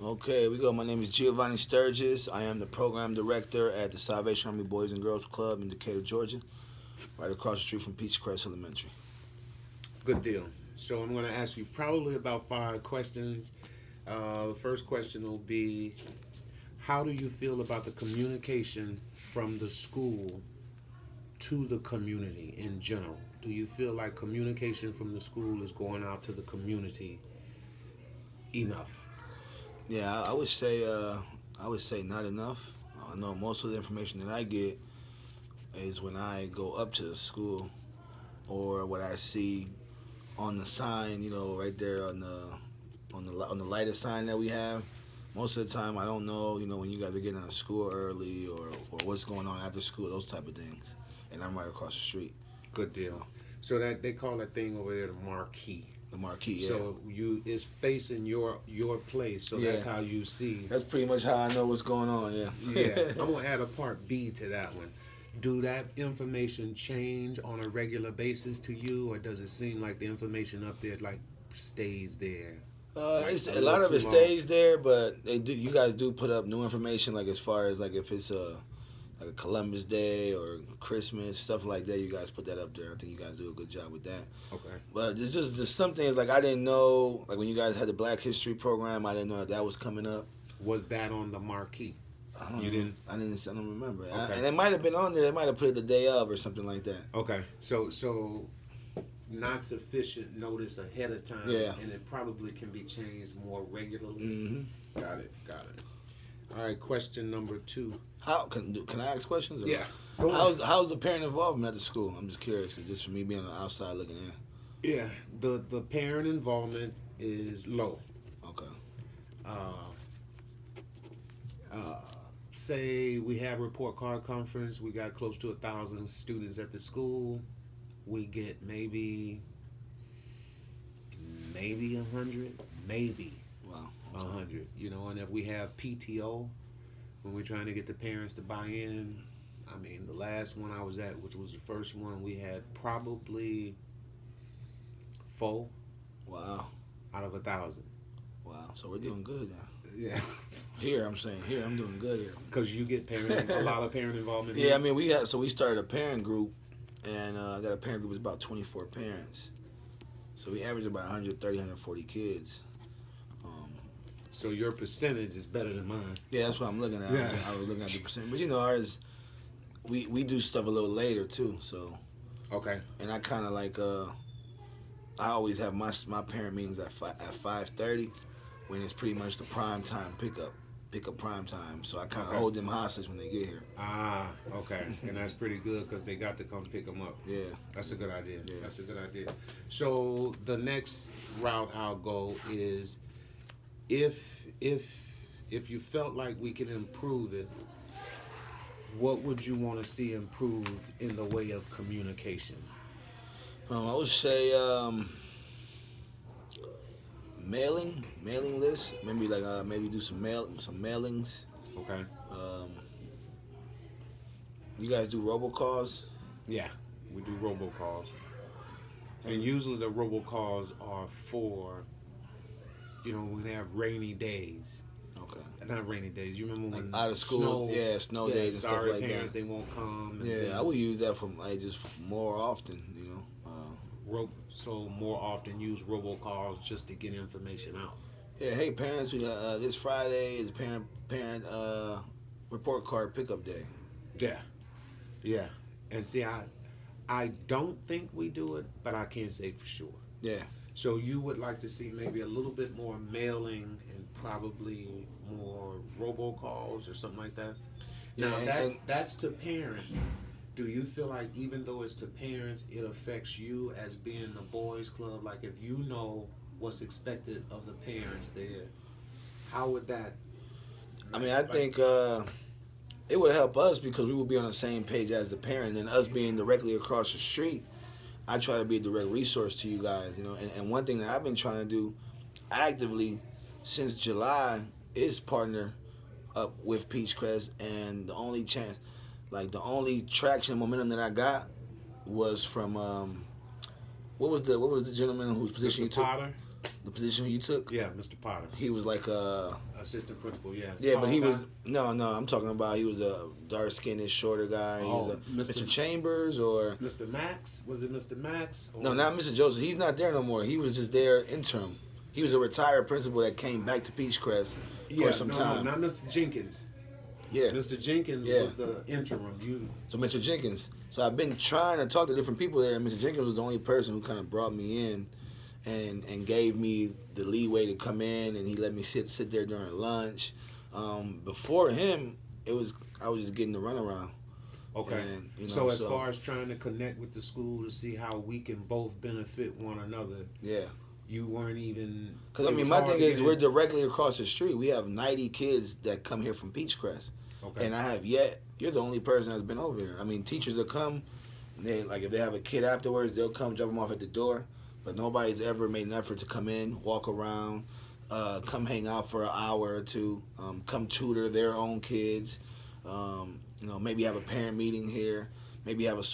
Okay, we go. My name is Giovanni Sturgis. I am the program director at the Salvation Army Boys and Girls Club in Decatur, Georgia, right across the street from Peachcrest Elementary. Good deal. So I'm going to ask you probably about five questions. The first question will be, how do you feel about the communication from the school to the community in general? Do you feel like communication from the school is going out to the community enough? Yeah, I would say not enough. I know most of the information that I get is when I go up to the school or what I see on the sign, right there on the lighted sign that we have. Most of the time, I don't know, when you guys are getting out of school early or what's going on after school, those type of things. And I'm right across the street. Good deal. So that they call that thing over there the marquee. The marquee, yeah. So you it's facing your place, so Yeah. that's how you see. That's pretty much how I know what's going on, yeah. Yeah, I'm gonna add a part B to that one. Do that information change on a regular basis to you, or does it seem like the information up there like stays there? It's, A a little lot of too it long. stays there, but they do. You guys do put up new information, like as far as like if it's like a Columbus Day or Christmas stuff like that. You guys put that up there. I think you guys do a good job with that. Okay. But there's just some things like I didn't know. Like when you guys had the Black History program, I didn't know that was coming up. Was that on the marquee? I don't You know. didn't? I don't remember. Okay. And it might have been on there. They might have put it the day of or something like that. Okay. So not sufficient notice ahead of time. Yeah. And it probably can be changed more regularly. Mm-hmm. Got it. Got it. All right. Question number 2. How can I ask questions? Or Yeah. Go on. How's the parent involvement at the school? I'm just curious because just for me being on the outside looking in. Yeah. The parent involvement is low. Okay. Uh, uh, say we have report card conference, we got close to 1,000 students at the school. We get maybe 100, maybe Wow. 100. And if we have PTO, when we're trying to get the parents to buy in, I mean, the last one I was at, which was the first one, we had probably 4 Wow. out of 1,000. Wow. So we're doing good now. Yeah, Here, I'm saying here, I'm doing good here. because you get a lot of parent involvement. Yeah, I mean we started a parent group, and I got a parent group. It's about 24 parents. So we average about 130, 140 kids. So your percentage is better than mine. Yeah, that's what I'm looking at. Yeah. I was looking at the percent, but ours, we do stuff a little later too. So, Okay. and I kind of like I always have my parent meetings at 5:30, when it's pretty much the prime time pickup prime time. So I kind of Okay. hold them hostage when they get here. Ah, okay. And that's pretty good because they got to come pick them up. Yeah. That's a good idea. Yeah. That's a good idea. So the next route I'll go is if you felt like we can improve it, what would you want to see improved in the way of communication? I would say mailing list. Maybe maybe do some mailings. Okay. Um, you guys do robocalls? Yeah, we do robocalls. And usually the robocalls are for, when they have rainy days. Okay. Not rainy days. You remember when Out of school, snow days and stuff sorry like parents, that. they won't come. And Yeah, then I would use that for just more often. So more often use robocalls just to get information out. Yeah, hey parents, we this Friday is parent report card pickup day. Yeah, yeah. And see, I don't think we do it, but I can't say for sure. Yeah. So you would like to see maybe a little bit more mailing and probably more robocalls or something like that. Yeah, Now and that's to parents. Do you feel like even though it's to parents, it affects you as being the boys club? Like if you know what's expected of the parents there, how would that? I mean, I think it would help us because we would be on the same page as the parent, and us being directly across the street. I try to be a direct resource to you guys, And one thing that I've been trying to do actively since July is partner up with Peachcrest, and the only traction momentum that I got was from what was the gentleman whose position Mr. you took? Potter. The position you took. Yeah, Mr. Potter, He was like assistant principal. Yeah. yeah, Tall but he guy? was no. I'm talking about he was a dark skinned, shorter guy. He was Oh, a Mr. Chambers or Mr. Max. Was it Mr. Max? Or... no, not Mr. Joseph. He's not there no more. He was just there interim. He was a retired principal that came back to Peachcrest for some time. No, not Mr. Jenkins. Yeah. Mr. Jenkins Yeah. was the interim. You. So Mr. Jenkins. So I've been trying to talk to different people there. And Mr. Jenkins was the only person who kind of brought me in, and gave me the leeway to come in, and he let me sit there during lunch. Before him, I was just getting the runaround. Okay. And, you know, so as far as trying to connect with the school to see how we can both benefit one another, yeah. you weren't even. Because I mean, my thing is, we're directly across the street. We have 90 kids that come here from Peachcrest. Okay. And I have yet. You're the only person that's been over here. I mean, teachers will come. And they if they have a kid afterwards, they'll come drop them off at the door. But nobody's ever made an effort to come in, walk around, come hang out for an hour or two, come tutor their own kids. Maybe have a parent meeting here. Maybe have a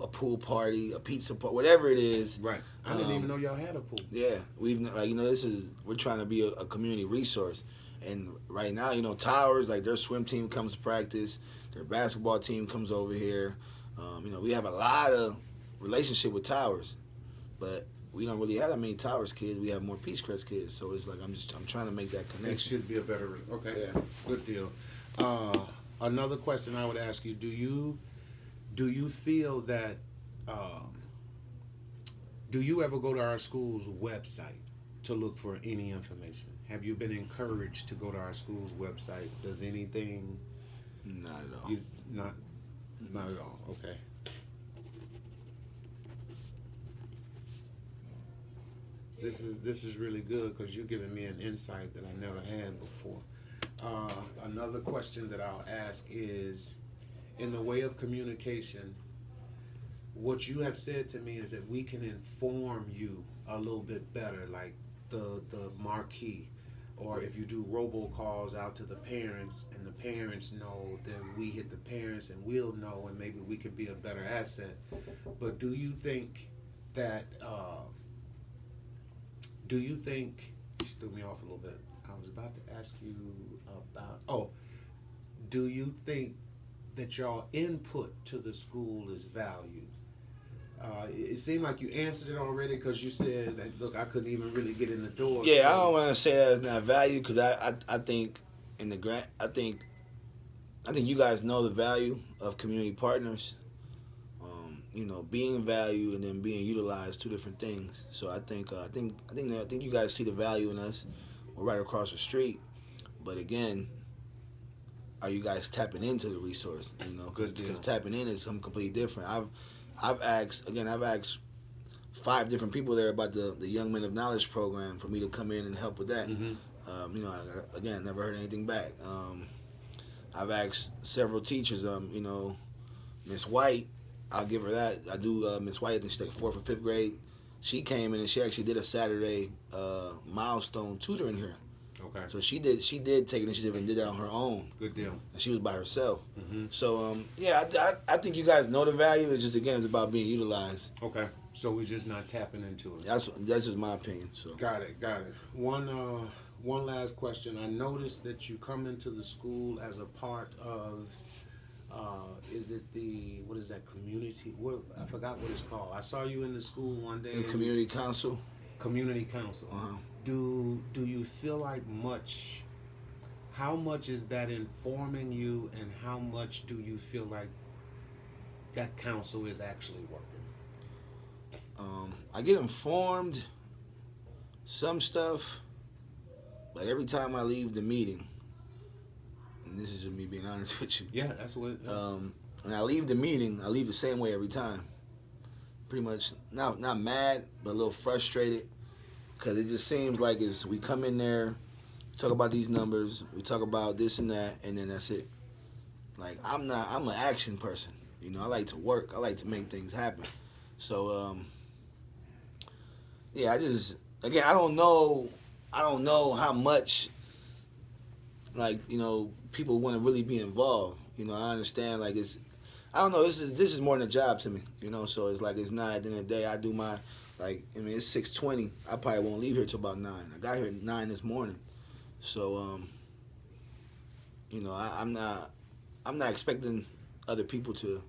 pool party, a pizza party, whatever it is. Right. I didn't even know y'all had a pool. Yeah, we're trying to be a community resource. And right now, Towers, their swim team comes to practice, their basketball team comes over here. We have a lot of relationship with Towers, but we don't really have that many Towers kids. We have more Peachcrest kids. So it's like I'm trying to make that connection. It should be a better. Okay. Yeah. Good deal. Another question I would ask you: Do you feel that? Do you ever go to our school's website to look for any information? Have you been encouraged to go to our school's website? Does anything? Not at all. Not at all. Okay. This is really good because you're giving me an insight that I never had before. Another question that I'll ask is, in the way of communication, what you have said to me is that we can inform you a little bit better, like the marquee, or if you do robocalls out to the parents and the parents know, then we hit the parents and we'll know, and maybe we could be a better asset. But do you think that you threw me off a little bit. I was about to ask you about, do you think that y'all input to the school is valued? It seemed like you answered it already because you said that, look, I couldn't even really get in the door. Yeah, so. I don't want to say that it's not valued because I think in the grant, I think you guys know the value of community partners. Being valued and then being utilized, two different things. So I think you guys see the value in us. We're right across the street, but again, are you guys tapping into the resource? Because tapping in is something completely different. I've asked 5 different people there about the Young Men of Knowledge program for me to come in and help with that. Mm-hmm. I never heard anything back. I've asked several teachers. Miss White. I'll give her that. I do Miss White. I think she's like 4th or 5th grade. She came in and she actually did a Saturday milestone tutoring here. Okay. So she did take initiative and did that on her own. Good deal. And she was by herself. Mm-hmm. So I think you guys know the value. It's just it's about being utilized. Okay. So we're just not tapping into it. That's just my opinion. So Got it. One last question. I noticed that you come into the school as a part of. Is it what is that community? I forgot what it's called. I saw you in the school one day. the community council. Community council. Uh-huh. Do you feel like how much is that informing you, and how much do you feel like that council is actually working? I get informed some stuff, but every time I leave the meeting, and this is just me being honest with you. Yeah, that's what. When I leave the meeting, I leave the same way every time. Pretty much not mad, but a little frustrated, because it just seems like we come in there, talk about these numbers, we talk about this and that, and then that's it. Like I'm an action person. I like to work. I like to make things happen. So I don't know how much people want to really be involved. I understand I don't know, this is more than a job to me, so it's not, at the end of the day, I do my Like, I mean, it's 6:20. I probably won't leave here till about 9. I got here at 9 this morning, so you know, I'm not expecting other people to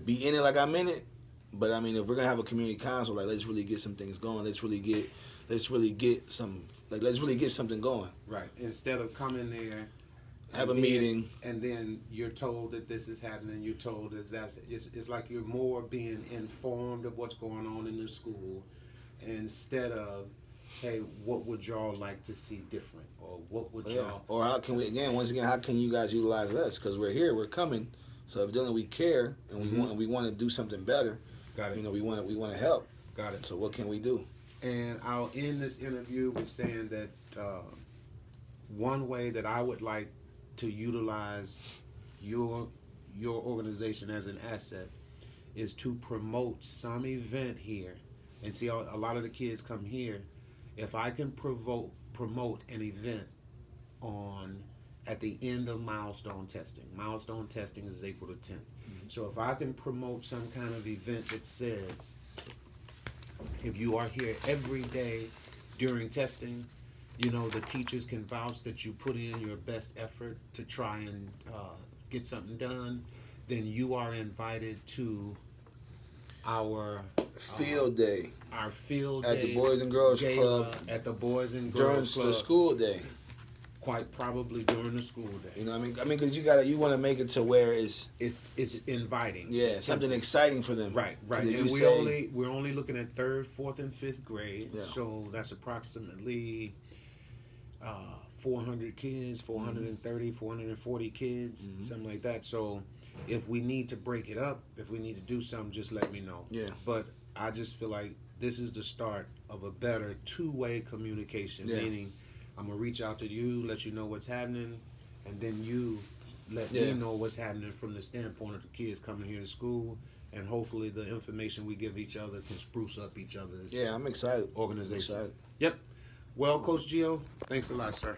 be in it like I'm in it. But I mean, if we're gonna have a community council, like, let's really get some things going. Let's really get something going. Right. Instead of coming there, Have a meeting, and then you're told that this is happening. You're told it's like you're more being informed of what's going on in the school, instead of, hey, what would y'all like to see different, or what would y'all, or how can we once again, how can you guys utilize us? Because we're here, we're coming. So evidently we care and we want to do something better. Got it. You know, we want to help. Got it. So what can we do? And I'll end this interview with saying that one way that I would like to utilize your organization as an asset is to promote some event here. And see, a lot of the kids come here. If I can promote an event at the end of milestone testing. Milestone testing is April the 10th. So if I can promote some kind of event that says, if you are here every day during testing, you know, the teachers can vouch that you put in your best effort to try and get something done, then you are invited to our field day. Our field at day the Boys and Girls gala, Club. At the Boys and During Girls Club. the school day. Quite probably during the school day. You know what I mean? Because you want to make it to where it's inviting. Yeah, it's something tempting. exciting for them. Right. And we're only looking at 3rd, 4th, and 5th grade. Yeah. So that's approximately 400 kids, 430, 440 kids, something like that. So if we need to break it up, if we need to do something, just let me know. Yeah. But I just feel like this is the start of a better two-way communication, meaning I'm going to reach out to you, let you know what's happening, and then you let me know what's happening from the standpoint of the kids coming here to school, and hopefully the information we give each other can spruce up each other's I'm excited. organization. I'm excited. Yep. Well, Coach Gio, thanks a lot, sir.